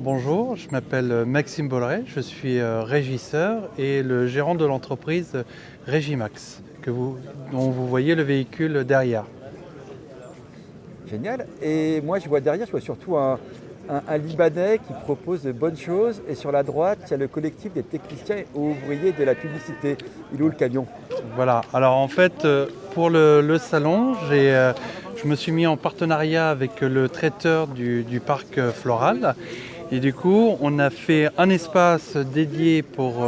bonjour, je m'appelle Maxime Bolleret, je suis régisseur et le gérant de l'entreprise Régimax, dont vous voyez le véhicule derrière. Génial. Et moi, je vois surtout un Libanais qui propose de bonnes choses. Et sur la droite, il y a le collectif des techniciens et ouvriers de la publicité. Il est où le camion? Voilà, alors en fait, pour le salon, je me suis mis en partenariat avec le traiteur du parc floral. Et du coup, on a fait un espace dédié pour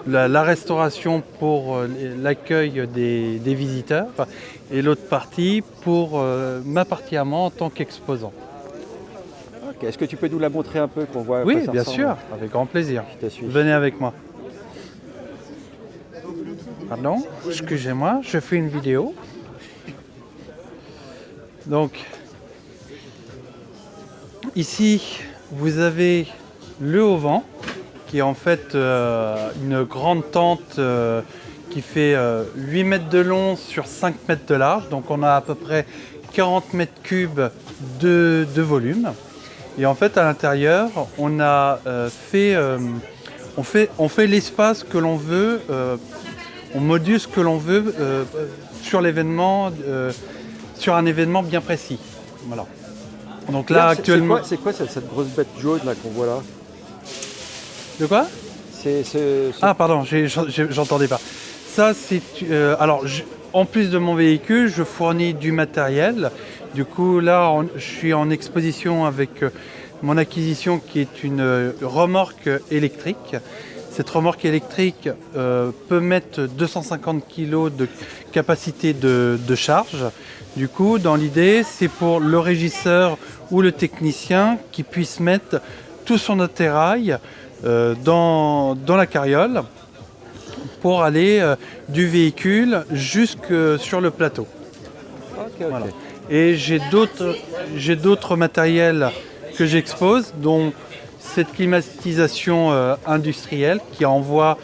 la restauration, pour l'accueil des visiteurs, et l'autre partie pour ma partie à moi en tant qu'exposant. Ok. Est-ce que tu peux nous la montrer un peu, qu'on voit à Oui, quoi ça bien ressemble? sûr, avec grand plaisir. Je te suis. Venez avec moi. Pardon, excusez-moi, je fais une vidéo. Donc, ici, vous avez le Haut-Vent, qui est en fait une grande tente qui fait 8 mètres de long sur 5 mètres de large. Donc on a à peu près 40 mètres cubes de volume. Et en fait, à l'intérieur, on a on fait l'espace que l'on veut, on module ce que l'on veut sur l'événement, sur un événement bien précis. Voilà. Donc là, actuellement. C'est quoi cette grosse bête jaune là qu'on voit là? De quoi? Ah, pardon, j'entendais pas. Ça, c'est. En plus de mon véhicule, je fournis du matériel. Du coup, là, je suis en exposition avec mon acquisition qui est une remorque électrique. Cette remorque électrique peut mettre 250 kg de capacité de charge. Du coup, dans l'idée, c'est pour le régisseur ou le technicien qui puisse mettre tout son attirail dans la carriole pour aller du véhicule jusque sur le plateau. Ok. Voilà. Et j'ai d'autres matériels que j'expose, dont cette climatisation industrielle qui envoie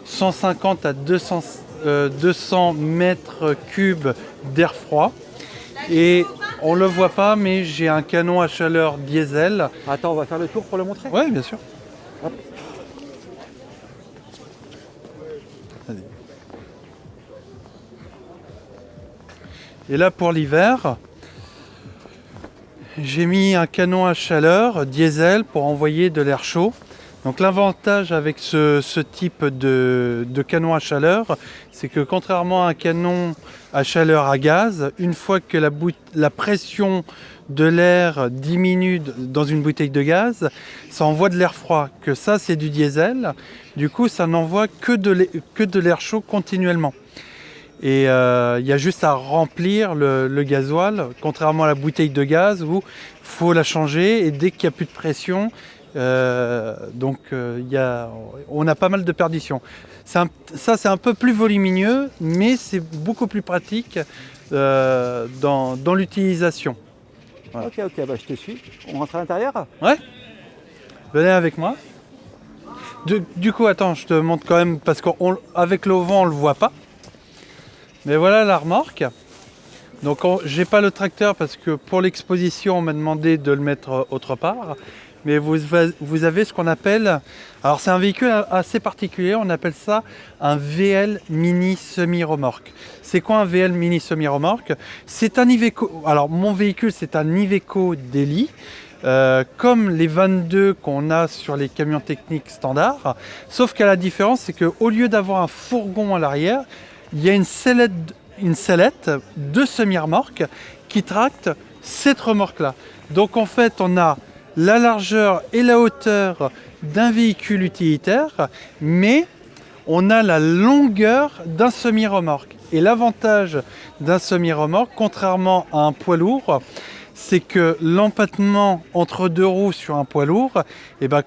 150 à 200 mètres cubes d'air froid. Et on ne le voit pas, mais j'ai un canon à chaleur diesel. Attends, on va faire le tour pour le montrer? Oui, bien sûr. Hop. Et là, pour l'hiver, j'ai mis un canon à chaleur diesel pour envoyer de l'air chaud. Donc l'avantage avec ce type de canon à chaleur, c'est que contrairement à un canon à chaleur à gaz, une fois que la pression de l'air diminue dans une bouteille de gaz, ça envoie de l'air froid. Que ça, c'est du diesel. Du coup, ça n'envoie que de l'air chaud continuellement. Et il y a juste à remplir le gasoil, contrairement à la bouteille de gaz où il faut la changer et dès qu'il n'y a plus de pression, on a pas mal de perditions. Ça, c'est un peu plus volumineux, mais c'est beaucoup plus pratique dans l'utilisation. Voilà. Ok, bah, je te suis. On rentre à l'intérieur? Ouais. Venez avec moi. Du coup, attends, je te montre quand même, parce qu'avec l'auvent, on ne le voit pas. Mais voilà la remorque. Donc j'ai pas le tracteur parce que pour l'exposition, on m'a demandé de le mettre autre part. Mais vous avez ce qu'on appelle, alors c'est un véhicule assez particulier, on appelle ça un VL mini semi-remorque. C'est quoi un VL mini semi-remorque? C'est un Iveco, alors mon véhicule c'est un Iveco Daily, comme les 22 qu'on a sur les camions techniques standards, sauf qu'à la différence c'est qu'au lieu d'avoir un fourgon à l'arrière, il y a une sellette de semi-remorque qui tracte cette remorque-là. Donc en fait on a la largeur et la hauteur d'un véhicule utilitaire, mais on a la longueur d'un semi-remorque. Et l'avantage d'un semi-remorque, contrairement à un poids lourd, c'est que l'empattement entre deux roues sur un poids lourd,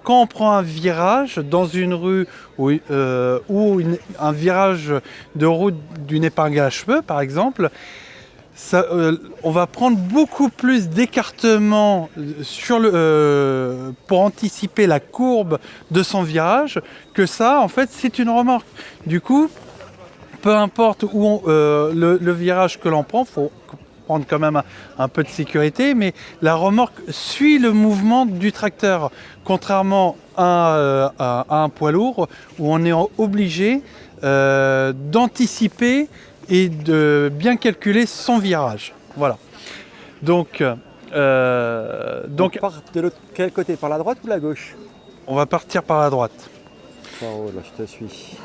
quand on prend un virage dans une rue ou un virage de route d'une épingle à cheveux, par exemple, on va prendre beaucoup plus d'écartement pour anticiper la courbe de son virage que ça. En fait, c'est une remorque. Du coup, peu importe où le virage que l'on prend, faut prendre quand même un peu de sécurité, mais la remorque suit le mouvement du tracteur, contrairement à un poids lourd où on est obligé d'anticiper et de bien calculer son virage. Voilà. Donc, On part de l'autre, quel côté? Par la droite ou la gauche? on va partir par la droite. Oh là, je te suis.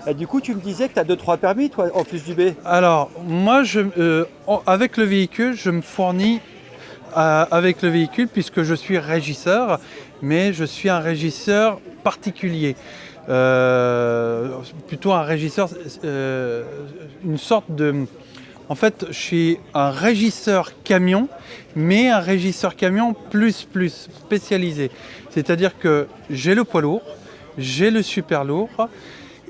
Et du coup, tu me disais que tu as 2-3 permis, toi, en plus du B. Alors, moi, avec le véhicule, je me fournis avec le véhicule puisque je suis régisseur, mais je suis un régisseur particulier. Plutôt un régisseur, une sorte de... En fait, je suis un régisseur camion, mais un régisseur camion plus spécialisé. C'est-à-dire que j'ai le poids lourd, j'ai le super lourd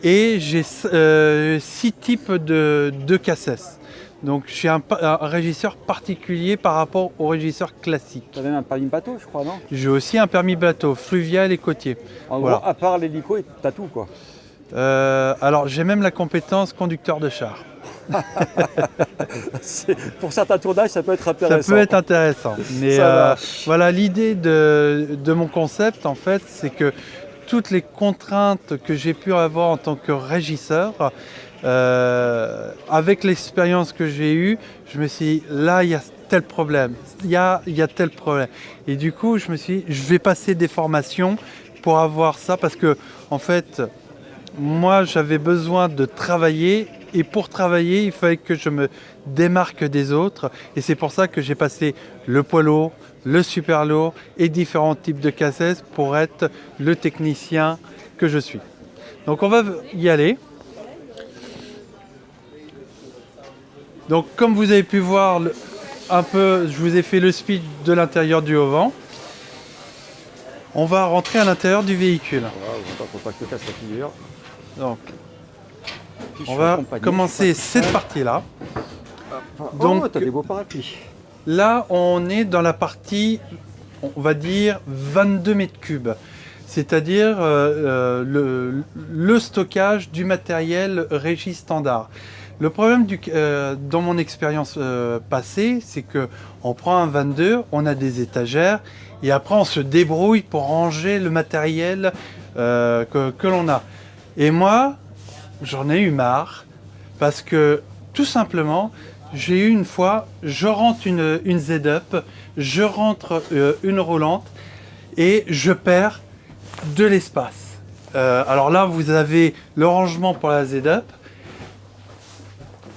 et j'ai 6 types de cassettes. Donc je suis un régisseur particulier par rapport au régisseur classique. Tu as même un permis bateau, je crois, non? J'ai aussi un permis bateau, fluvial et côtier. En Voilà. gros, à part l'hélico, tu as tout, quoi. Alors j'ai même la compétence conducteur de char. Pour certains tournages, ça peut être intéressant. Ça peut être intéressant. Mais voilà, l'idée de mon concept, en fait, c'est que toutes les contraintes que j'ai pu avoir en tant que régisseur, avec l'expérience que j'ai eue, je me suis dit, là, il y a tel problème, il y a tel problème. Et du coup, je me suis dit, je vais passer des formations pour avoir ça, parce que, en fait, moi, j'avais besoin de travailler. Et pour travailler, il fallait que je me démarque des autres. Et c'est pour ça que j'ai passé le poids lourd, le super lourd et différents types de cassettes pour être le technicien que je suis. Donc on va y aller. Donc comme vous avez pu voir un peu, je vous ai fait le speech de l'intérieur du Haut-Vent. On va rentrer à l'intérieur du véhicule. Faut pas que je te casse la figure. Donc, on va commencer cette partie-là. Donc, tu as des beaux parapluies. Là, on est dans la partie, on va dire, 22 mètres cubes. C'est-à-dire le stockage du matériel régie standard. Le problème dans mon expérience passée, c'est qu'on prend un 22, on a des étagères, et après on se débrouille pour ranger le matériel que l'on a. Et moi, j'en ai eu marre, parce que tout simplement, j'ai eu une fois, je rentre une Z-Up, je rentre une roulante, et je perds de l'espace. Alors là, vous avez le rangement pour la Z-Up,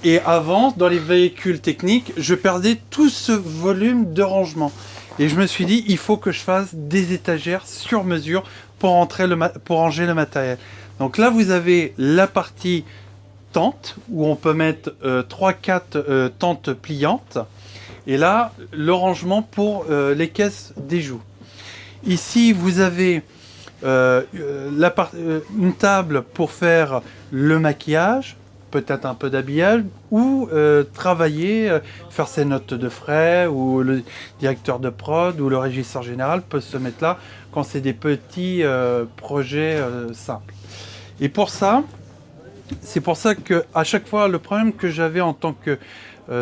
et avant, dans les véhicules techniques, je perdais tout ce volume de rangement. Et je me suis dit, il faut que je fasse des étagères sur mesure pour ranger le matériel. Donc là, vous avez la partie tente, où on peut mettre 3-4 tentes pliantes. Et là, le rangement pour les caisses des joues. Ici, vous avez une table pour faire le maquillage, peut-être un peu d'habillage, ou travailler, faire ses notes de frais, ou le directeur de prod, ou le régisseur général peut se mettre là quand c'est des petits projets simples. Et pour ça, c'est pour ça que à chaque fois, le problème que j'avais en tant que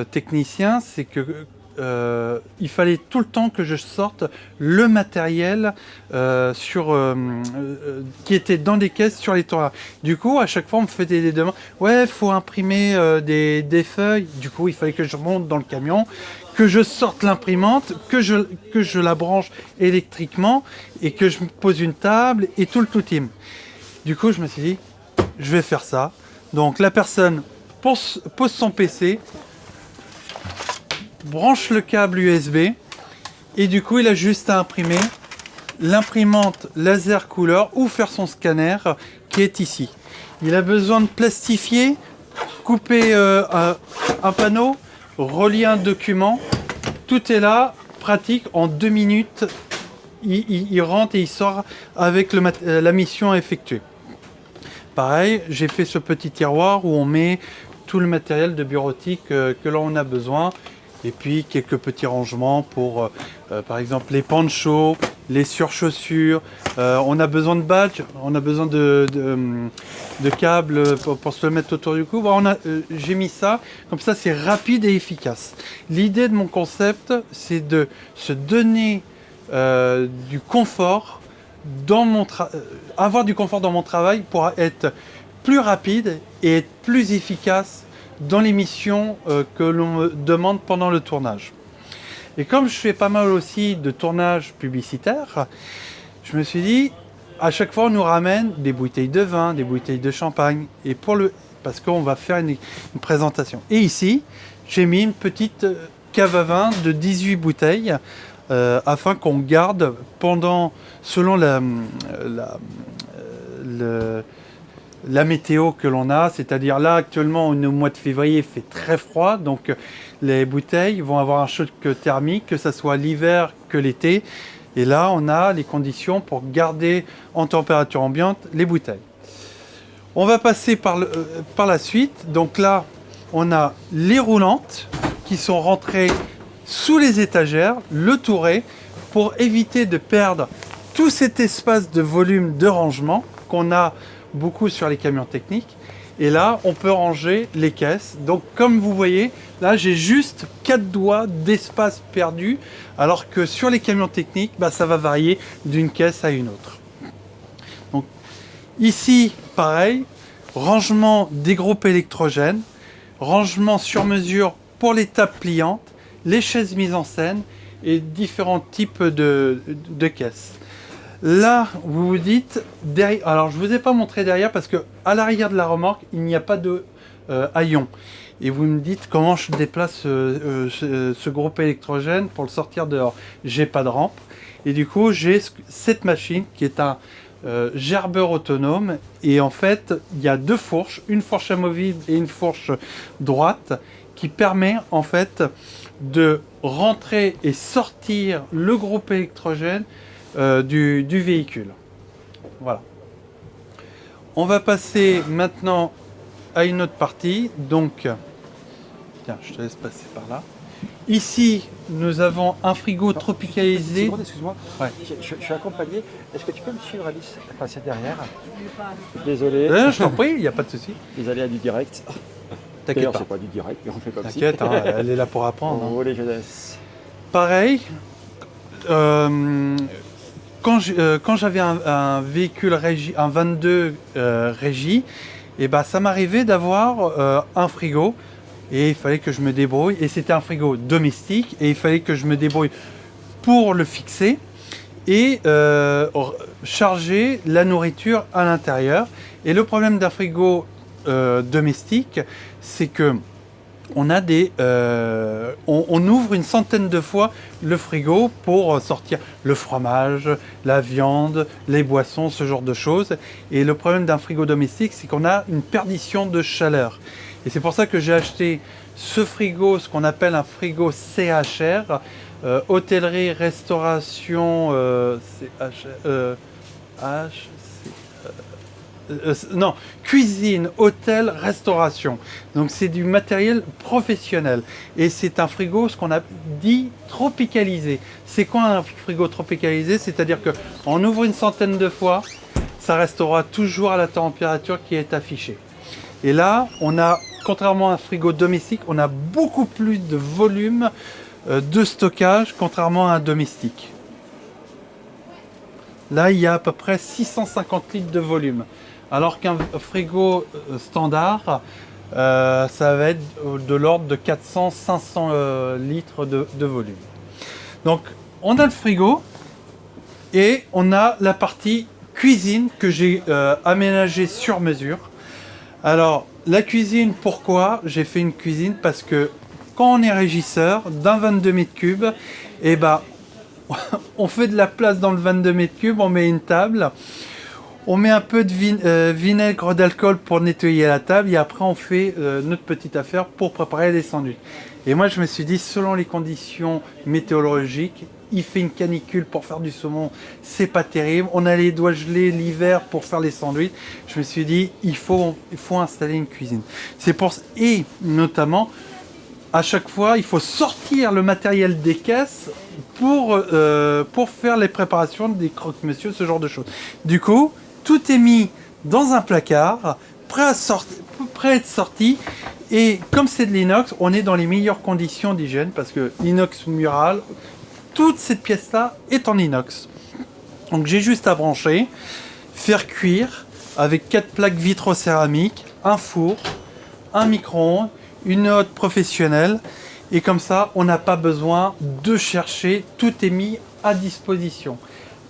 technicien, c'est que il fallait tout le temps que je sorte le matériel qui était dans les caisses sur les tournages. Du coup, à chaque fois, on me faisait des demandes. Ouais, faut imprimer des feuilles. Du coup, il fallait que je monte dans le camion, que je sorte l'imprimante, que je la branche électriquement et que je me pose une table et tout le tout team. Du coup, je me suis dit, je vais faire ça. Donc, la personne pose son PC, branche le câble USB et du coup il a juste à imprimer l'imprimante laser couleur ou faire son scanner qui est ici. Il a besoin de plastifier, couper un panneau, relier un document, tout est là, pratique, en 2 minutes il rentre et il sort avec la mission effectuée. Pareil, j'ai fait ce petit tiroir où on met tout le matériel de bureautique que l'on a besoin. Et puis quelques petits rangements pour, par exemple, les ponchos, les surchaussures, on a besoin de badge, on a besoin de câbles pour se le mettre autour du cou. Bon, j'ai mis ça, comme ça c'est rapide et efficace. L'idée de mon concept, c'est de se donner du confort dans avoir du confort dans mon travail pour être plus rapide et être plus efficace dans les missions que l'on me demande pendant le tournage. Et comme je fais pas mal aussi de tournage publicitaire, je me suis dit, à chaque fois on nous ramène des bouteilles de vin, des bouteilles de champagne, et parce qu'on va faire une présentation. Et ici, j'ai mis une petite cave à vin de 18 bouteilles, afin qu'on garde selon la météo que l'on a, c'est-à-dire là actuellement on est au mois de février, il fait très froid, donc les bouteilles vont avoir un choc thermique, que ce soit l'hiver que l'été, et là on a les conditions pour garder en température ambiante les bouteilles. On va passer par la suite, donc là on a les roulantes qui sont rentrées sous les étagères, le touré, pour éviter de perdre tout cet espace de volume de rangement qu'on a beaucoup sur les camions techniques. Et là, on peut ranger les caisses. Donc, comme vous voyez, là, j'ai juste 4 doigts d'espace perdu, alors que sur les camions techniques, ça va varier d'une caisse à une autre. Donc, ici, pareil, rangement des groupes électrogènes, rangement sur mesure pour les tables pliantes, les chaises mises en scène et différents types de caisses. Là, vous vous dites, alors je ne vous ai pas montré derrière parce que à l'arrière de la remorque, il n'y a pas de haillons. Et vous me dites comment je déplace ce groupe électrogène pour le sortir dehors. J'ai pas de rampe. Et du coup, j'ai cette machine qui est un gerbeur autonome. Et en fait, il y a 2 fourches, une fourche amovible et une fourche droite, qui permet en fait de rentrer et sortir le groupe électrogène du véhicule. Voilà. On va passer maintenant à une autre partie. Donc, tiens, je te laisse passer par là. Ici, nous avons un frigo tropicalisé. Excuse-moi, ouais. je suis accompagné. Est-ce que tu peux me suivre, Alice, passer derrière? Désolé. Je t'en prie, il n'y a pas de souci. Les aléas du direct. T'inquiète pas. C'est pas du direct, mais on fait comme T'inquiète, hein, elle est là pour apprendre. Oh, les jeunesses. Pareil, quand j'avais un véhicule régie, un 22 régie, et ça m'arrivait d'avoir un frigo et il fallait que je me débrouille. Et c'était un frigo domestique et il fallait que je me débrouille pour le fixer et charger la nourriture à l'intérieur. Et le problème d'un frigo domestique, c'est que on ouvre une centaine de fois le frigo pour sortir le fromage, la viande, les boissons, ce genre de choses. Et le problème d'un frigo domestique, c'est qu'on a une perdition de chaleur. Et c'est pour ça que j'ai acheté ce frigo, ce qu'on appelle un frigo CHR, hôtellerie, restauration, non, cuisine, hôtel, restauration. Donc c'est du matériel professionnel. Et c'est un frigo, ce qu'on a dit, tropicalisé. C'est quoi un frigo tropicalisé? C'est-à-dire qu'on ouvre une centaine de fois, ça restera toujours à la température qui est affichée. Et là, on a, contrairement à un frigo domestique, on a beaucoup plus de volume de stockage, contrairement à un domestique. Là, il y a à peu près 650 litres de volume. Alors qu'un frigo standard, ça va être de l'ordre de 400-500 litres de volume. Donc, on a le frigo et on a la partie cuisine que j'ai aménagée sur mesure. Alors, la cuisine, pourquoi j'ai fait une cuisine? Parce que quand on est régisseur d'un 22 mètres cubes, on fait de la place dans le 22 mètres cubes, on met une table. On met un peu de vinaigre d'alcool pour nettoyer la table et après on fait notre petite affaire pour préparer les sandwichs. Et moi je me suis dit, selon les conditions météorologiques, il fait une canicule pour faire du saumon, c'est pas terrible. On a les doigts gelés l'hiver pour faire les sandwichs. Je me suis dit, il faut installer une cuisine. C'est pour et notamment à chaque fois, il faut sortir le matériel des caisses pour faire les préparations des croque-monsieur, ce genre de choses. Du coup, tout est mis dans un placard, prêt à être sorti. Et comme c'est de l'inox, on est dans les meilleures conditions d'hygiène parce que l'inox mural, toute cette pièce-là est en inox. Donc j'ai juste à brancher, faire cuire avec 4 plaques vitrocéramiques, un four, un micro-ondes, une hotte professionnelle. Et comme ça, on n'a pas besoin de chercher, tout est mis à disposition.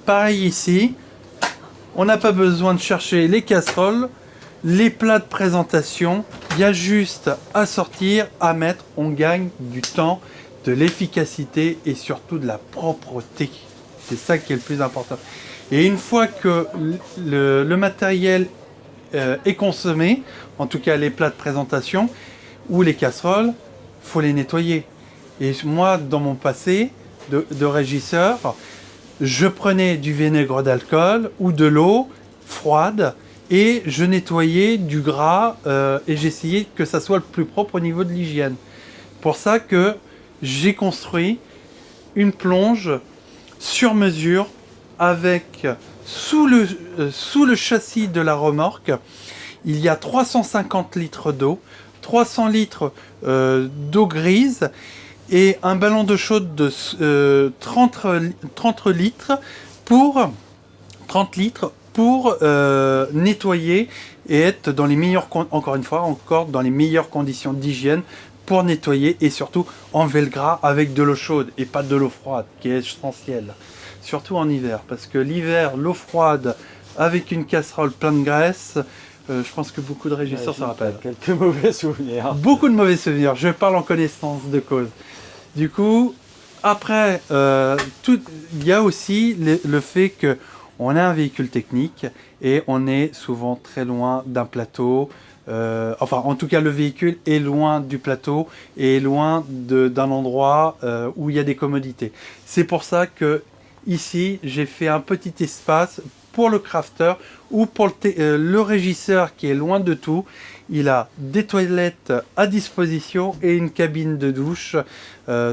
Pareil ici, on n'a pas besoin de chercher les casseroles, les plats de présentation. Il y a juste à sortir, à mettre, on gagne du temps, de l'efficacité et surtout de la propreté. C'est ça qui est le plus important. Et une fois que le matériel est consommé, en tout cas les plats de présentation ou les casseroles, faut les nettoyer. Et moi, dans mon passé de régisseur, je prenais du vinaigre d'alcool ou de l'eau froide et je nettoyais du gras et j'essayais que ça soit le plus propre au niveau de l'hygiène. Pour ça que j'ai construit une plonge sur mesure avec sous le châssis de la remorque, il y a 350 litres d'eau, 300 litres d'eau grise et un ballon d'eau chaude de 30 litres pour nettoyer et être dans les meilleures, encore une fois, encore dans les meilleures conditions d'hygiène pour nettoyer et surtout enlever le gras avec de l'eau chaude et pas de l'eau froide qui est essentielle. Surtout en hiver, parce que l'hiver, l'eau froide avec une casserole pleine de graisse, je pense que beaucoup de régisseurs se rappellent. Quelques mauvais souvenirs. Beaucoup de mauvais souvenirs, je parle en connaissance de cause. Du coup, après, il y a aussi le fait qu'on a un véhicule technique et on est souvent très loin d'un plateau. Enfin, en tout cas, le véhicule est loin du plateau et loin d'un endroit où il y a des commodités. C'est pour ça que ici, j'ai fait un petit espace pour le crafter ou pour le régisseur qui est loin de tout. Il a des toilettes à disposition et une cabine de douche,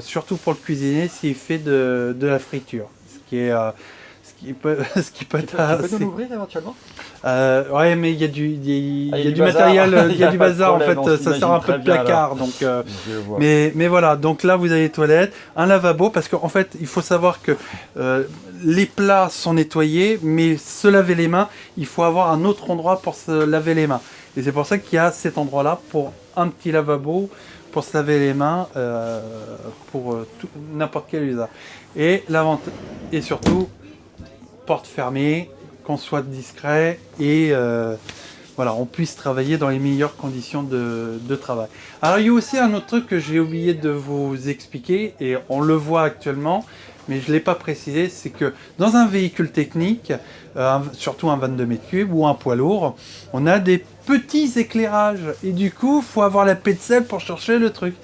surtout pour le cuisinier s'il fait de la friture. Ce qui peut être assez... Tu peux nous l'ouvrir éventuellement? Ouais, mais il y a du bazar. matériel, il y a du pas de bazar en problème, fait, on ça sert un peu de s'imagine très bien, placard. Donc, Je vois. mais voilà, donc là vous avez les toilettes, un lavabo, parce qu'en fait il faut savoir que les plats sont nettoyés, mais se laver les mains, il faut avoir un autre endroit pour se laver les mains. Et c'est pour ça qu'il y a cet endroit-là pour un petit lavabo, pour se laver les mains, pour n'importe quel usage. Et surtout, porte fermée, qu'on soit discret et voilà, on puisse travailler dans les meilleures conditions de travail. Alors il y a aussi un autre truc que j'ai oublié de vous expliquer et on le voit actuellement, mais je ne l'ai pas précisé, c'est que dans un véhicule technique, surtout un 22 m3 ou un poids lourd, on a des petits éclairages et du coup, il faut avoir la paix de sel pour chercher le truc.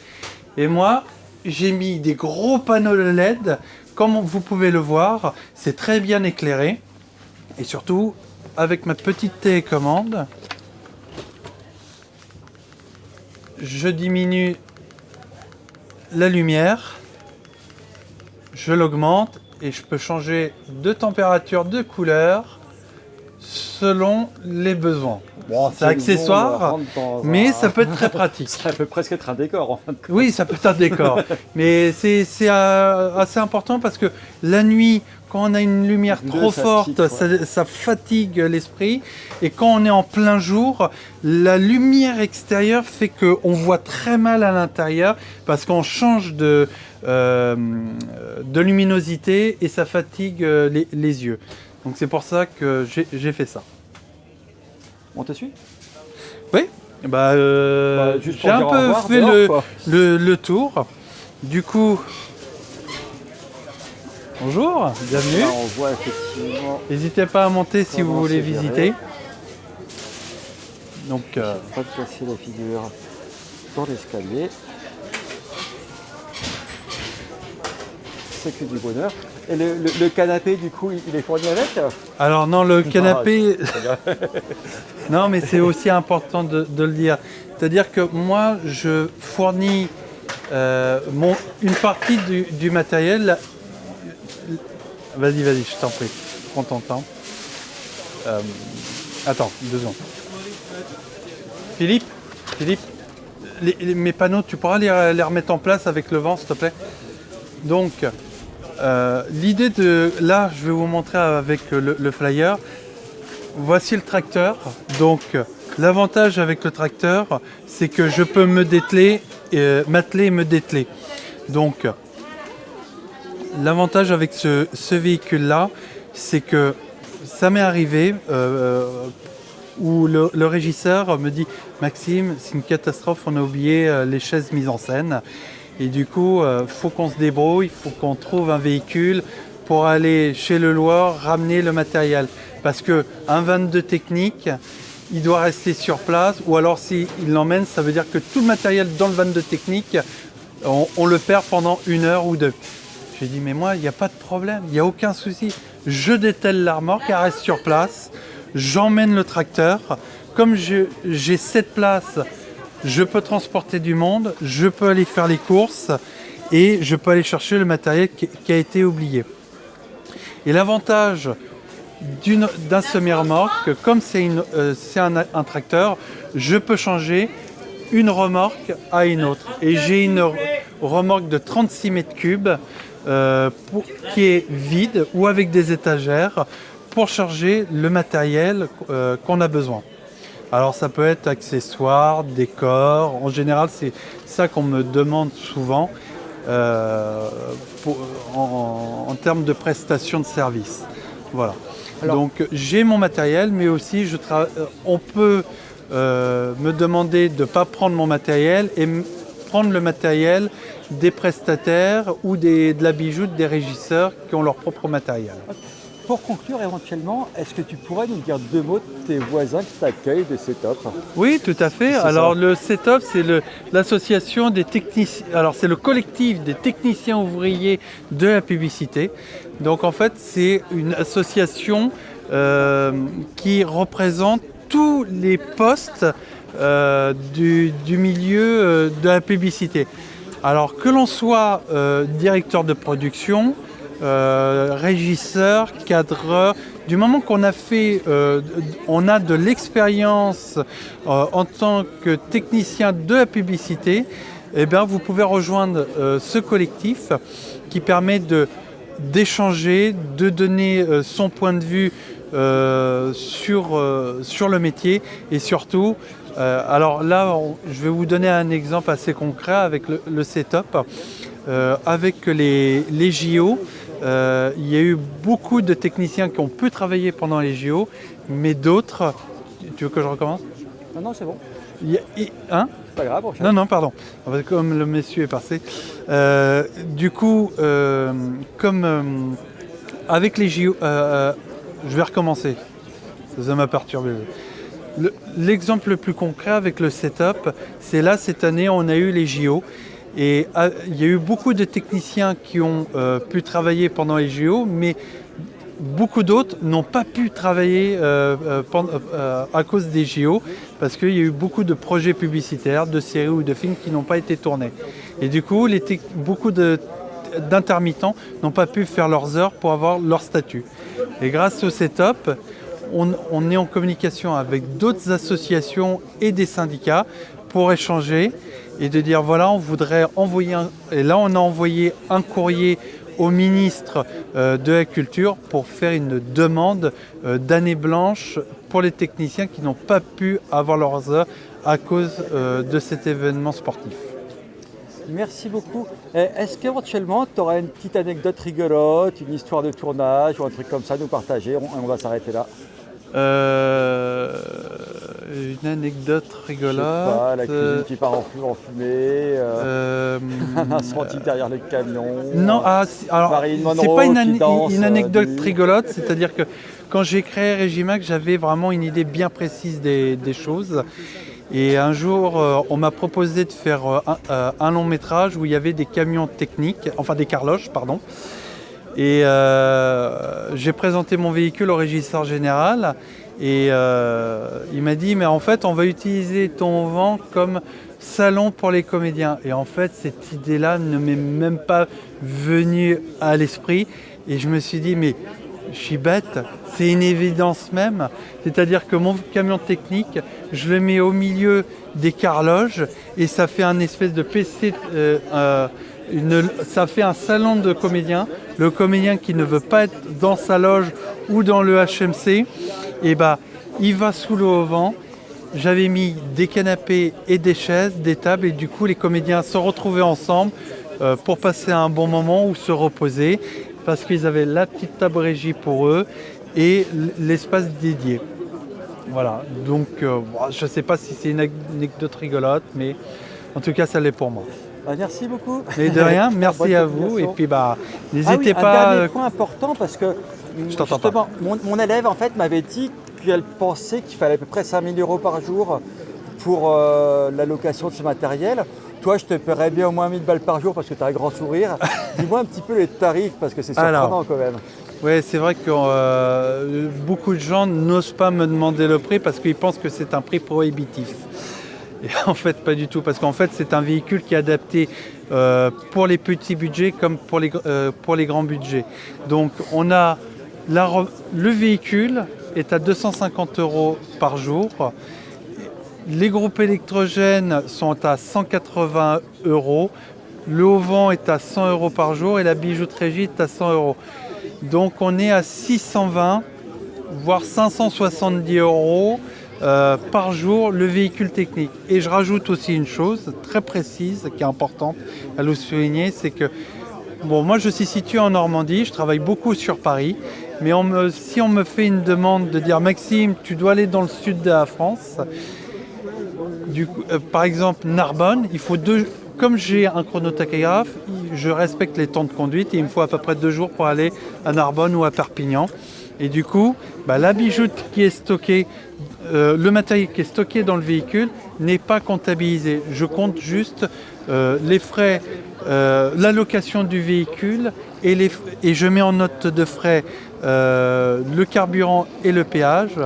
Et moi, j'ai mis des gros panneaux LED, comme vous pouvez le voir, c'est très bien éclairé. Et surtout, avec ma petite télécommande, je diminue la lumière, je l'augmente et je peux changer de température, de couleur selon les besoins. Bon, c'est accessoire, mais ça peut être très pratique. Ça peut presque être un décor en fin de compte. Oui, ça peut être un décor, mais c'est assez important parce que la nuit, quand on a une lumière trop forte, ça fatigue l'esprit. Et quand on est en plein jour, la lumière extérieure fait qu'on voit très mal à l'intérieur parce qu'on change de luminosité et ça fatigue les yeux. Donc c'est pour ça que j'ai fait ça. On te suit? Oui, j'ai un peu fait le tour. Du coup, bonjour, bienvenue. Là, on voit effectivement. N'hésitez pas à monter si vous voulez c'est géré. visiter. Donc, Pas de casser la figure dans l'escalier. C'est que du bonheur. Et le canapé, du coup, il est fourni avec? alors non, le canapé, non, mais c'est aussi important de le dire. C'est-à-dire que moi, je fournis une partie du matériel. Vas-y, je t'en prie, prends ton temps. Attends, 2 secondes. Philippe, mes panneaux, tu pourras les remettre en place avec le vent, s'il te plaît? Donc, l'idée de... Là, je vais vous montrer avec le flyer. Voici le tracteur. Donc, l'avantage avec le tracteur, c'est que je peux me dételer, m'atteler et me dételer. Donc, l'avantage avec ce véhicule-là, c'est que ça m'est arrivé où le régisseur me dit « Maxime, c'est une catastrophe, on a oublié les chaises mises en scène. » Et du coup, faut qu'on se débrouille, il faut qu'on trouve un véhicule pour aller chez le loueur, ramener le matériel. Parce qu'un 22 technique, il doit rester sur place, ou alors s'il l'emmène, ça veut dire que tout le matériel dans le 22 technique, on le perd pendant 1 heure ou 2. J'ai dit, mais moi, il n'y a pas de problème, il n'y a aucun souci. Je dételle la remorque, elle reste sur place, j'emmène le tracteur. Comme j'ai 7 places, je peux transporter du monde, je peux aller faire les courses et je peux aller chercher le matériel qui a été oublié. Et l'avantage d'un semi-remorque, comme c'est un tracteur, je peux changer une remorque à une autre. Et j'ai une remorque de 36 mètres cubes qui est vide ou avec des étagères pour charger le matériel qu'on a besoin. Alors ça peut être accessoires, décors, en général c'est ça qu'on me demande souvent en termes de prestations de service. Voilà. Alors, donc j'ai mon matériel, mais aussi on peut me demander de ne pas prendre mon matériel et prendre le matériel des prestataires ou de la bijoute des régisseurs qui ont leur propre matériel. Pour conclure éventuellement, est-ce que tu pourrais nous dire 2 mots de tes voisins qui t'accueillent de Setup? Oui, tout à fait. Alors le Setup, c'est l'association des techniciens. Alors c'est le collectif des techniciens ouvriers de la publicité. Donc en fait, c'est une association qui représente tous les postes du milieu de la publicité. Alors que l'on soit directeur de production, régisseur, cadreur, du moment qu'on a fait, on a de l'expérience en tant que technicien de la publicité, eh bien, vous pouvez rejoindre ce collectif qui permet d'échanger, de donner son point de vue sur le métier et surtout, alors là, je vais vous donner un exemple assez concret avec le setup. Avec les JO, il y a eu beaucoup de techniciens qui ont pu travailler pendant les JO, mais d'autres... Tu veux que je recommence? Non, c'est bon. Hein? C'est pas grave. Non, pardon. Comme le monsieur est passé. Du coup, comme avec les JO... je vais recommencer. Ça m'a perturbé. L'exemple le plus concret avec le setup, c'est là, cette année, on a eu les JO. Et il y a eu beaucoup de techniciens qui ont pu travailler pendant les JO, mais beaucoup d'autres n'ont pas pu travailler à cause des JO, parce qu'il y a eu beaucoup de projets publicitaires, de séries ou de films qui n'ont pas été tournés. Et du coup, beaucoup d'intermittents n'ont pas pu faire leurs heures pour avoir leur statut. Et grâce au setup, on est en communication avec d'autres associations et des syndicats pour échanger et de dire voilà, on voudrait envoyer et là on a envoyé un courrier au ministre de la Culture pour faire une demande d'année blanche pour les techniciens qui n'ont pas pu avoir leurs heures à cause de cet événement sportif. Merci beaucoup. Est-ce qu'éventuellement tu aurais une petite anecdote rigolote, une histoire de tournage ou un truc comme ça à nous partager? On va s'arrêter là. Une anecdote rigolote. Je sais pas, la cuisine qui part en fumée, un incendie derrière le camion. Non, alors c'est pas une anecdote rigolote, c'est-à-dire que quand j'ai créé Régimac, j'avais vraiment une idée bien précise des choses. Et un jour, on m'a proposé de faire un long métrage où il y avait des camions techniques, enfin des carloches, pardon. Et j'ai présenté mon véhicule au régisseur général et il m'a dit mais en fait on va utiliser ton vent comme salon pour les comédiens. Et en fait, cette idée-là ne m'est même pas venue à l'esprit. Et je me suis dit, mais je suis bête, c'est une évidence même. C'est-à-dire que mon camion technique, je le mets au milieu des carloges et ça fait un espèce de PC, ça fait un salon de comédiens. Le comédien qui ne veut pas être dans sa loge ou dans le HMC, et bah, il va sous l'eau au vent. J'avais mis des canapés et des chaises, des tables, et du coup les comédiens se retrouvaient ensemble pour passer un bon moment ou se reposer, parce qu'ils avaient la petite table régie pour eux et l'espace dédié. Voilà, donc je ne sais pas si c'est une anecdote rigolote, mais en tout cas ça l'est pour moi. Merci beaucoup. Mais de rien, merci à vous, et puis n'hésitez Un pas. dernier point important, parce que Je t'entends pas. Mon élève en fait m'avait dit qu'elle pensait qu'il fallait à peu près 5 000 € par jour pour la location de ce matériel. Toi, je te paierais bien au moins 1000 balles par jour parce que tu as un grand sourire. Dis-moi un petit peu les tarifs, parce que c'est surprenant quand même. Oui, c'est vrai que beaucoup de gens n'osent pas me demander le prix parce qu'ils pensent que c'est un prix prohibitif. Et en fait, pas du tout, parce qu'en fait, c'est un véhicule qui est adapté pour les petits budgets comme pour les grands budgets. Donc, on a le véhicule est à 250 € par jour. Les groupes électrogènes sont à 180 €. Le haut-vent est à 100 € par jour et la bijouterie est à 100 €. Donc on est à 620, voire 570 € par jour le véhicule technique. Et je rajoute aussi une chose très précise qui est importante à le souligner, c'est que moi je suis situé en Normandie, je travaille beaucoup sur Paris, mais si on me fait une demande de dire Maxime, tu dois aller dans le sud de la France, par exemple Narbonne, il faut comme j'ai un chronotachygraphe, je respecte les temps de conduite et il me faut à peu près 2 jours pour aller à Narbonne ou à Perpignan. Et du coup, la bijoute qui est stockée, le matériel qui est stocké dans le véhicule n'est pas comptabilisé. Je compte juste les frais, la location du véhicule et je mets en note de frais le carburant et le péage.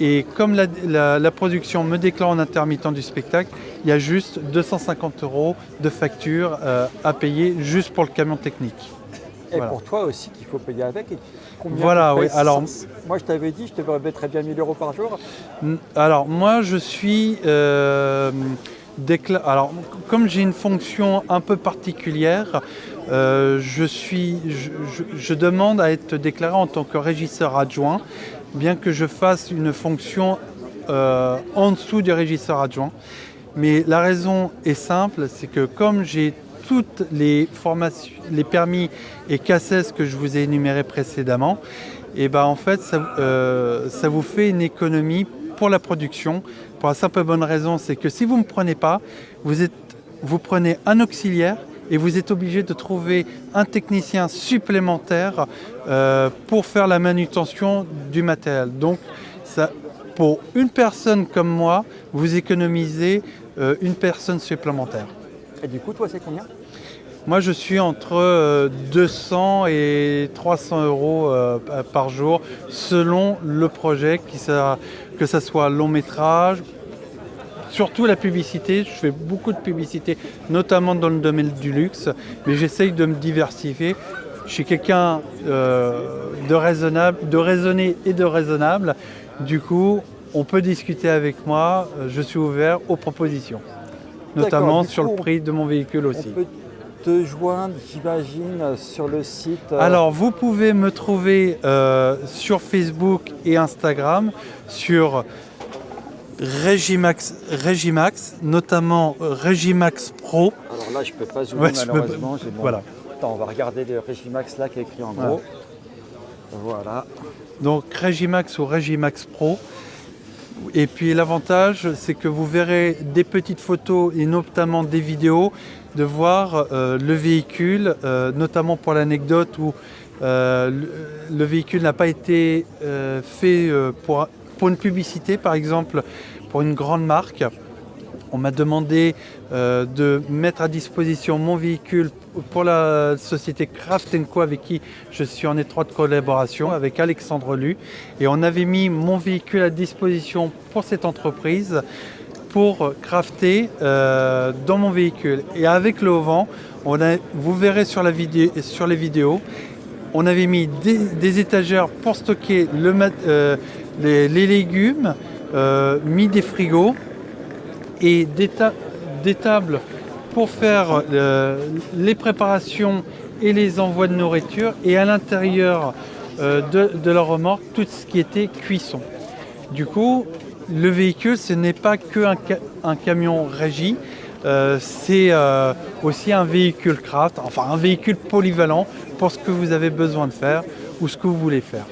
Et comme la production me déclare en intermittent du spectacle, il y a juste 250 € de facture à payer juste pour le camion technique. Et voilà. Pour toi aussi qu'il faut payer avec. Et combien voilà, oui. Alors, moi je t'avais dit, je te mettrais bien 1000 € par jour. Alors moi je suis alors comme j'ai une fonction un peu particulière, je demande à être déclaré en tant que régisseur adjoint, bien que je fasse une fonction en dessous du régisseur adjoint. Mais la raison est simple, c'est que comme j'ai toutes les formations, les permis et CACES que je vous ai énumérés précédemment, et en fait ça vous fait une économie pour la production, pour la simple et bonne raison, c'est que si vous ne me prenez pas, vous prenez un auxiliaire et vous êtes obligé de trouver un technicien supplémentaire pour faire la manutention du matériel. Donc pour une personne comme moi, vous économisez une personne supplémentaire. Et du coup, toi, c'est combien ? Moi, je suis entre 200 et 300 € par jour, selon le projet, que ce soit long métrage, surtout la publicité. Je fais beaucoup de publicité, notamment dans le domaine du luxe, mais j'essaye de me diversifier. Je suis quelqu'un de raisonné et de raisonnable. Du coup, on peut discuter avec moi. Je suis ouvert aux propositions, notamment sur le prix de mon véhicule aussi. On peut te joindre, j'imagine, sur le site. Alors, vous pouvez me trouver sur Facebook et Instagram sur Regimax, notamment Regimax Pro. Alors là, je ne peux pas zoomer malheureusement. Voilà. Attends, on va regarder le Regimax là qui est écrit en gros. Voilà. Donc Regimax ou Regimax Pro. Et puis l'avantage, c'est que vous verrez des petites photos et notamment des vidéos, de voir le véhicule, notamment pour l'anecdote où le véhicule n'a pas été fait pour une publicité, par exemple pour une grande marque. On m'a demandé de mettre à disposition mon véhicule pour la société Craft & Co avec qui je suis en étroite collaboration, avec Alexandre Lu. Et on avait mis mon véhicule à disposition pour cette entreprise. pour crafter dans mon véhicule. Et avec le Haut-Vent, vous verrez sur les vidéos, on avait mis des étagères pour stocker les légumes, mis des frigos et des tables pour faire les préparations et les envois de nourriture, et à l'intérieur de la remorque, tout ce qui était cuisson. Du coup, le véhicule, ce n'est pas qu'un camion régie, c'est aussi un véhicule craft, enfin un véhicule polyvalent pour ce que vous avez besoin de faire ou ce que vous voulez faire.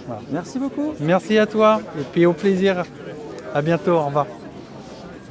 Voilà. Merci beaucoup. Merci à toi et puis au plaisir. À bientôt, au revoir.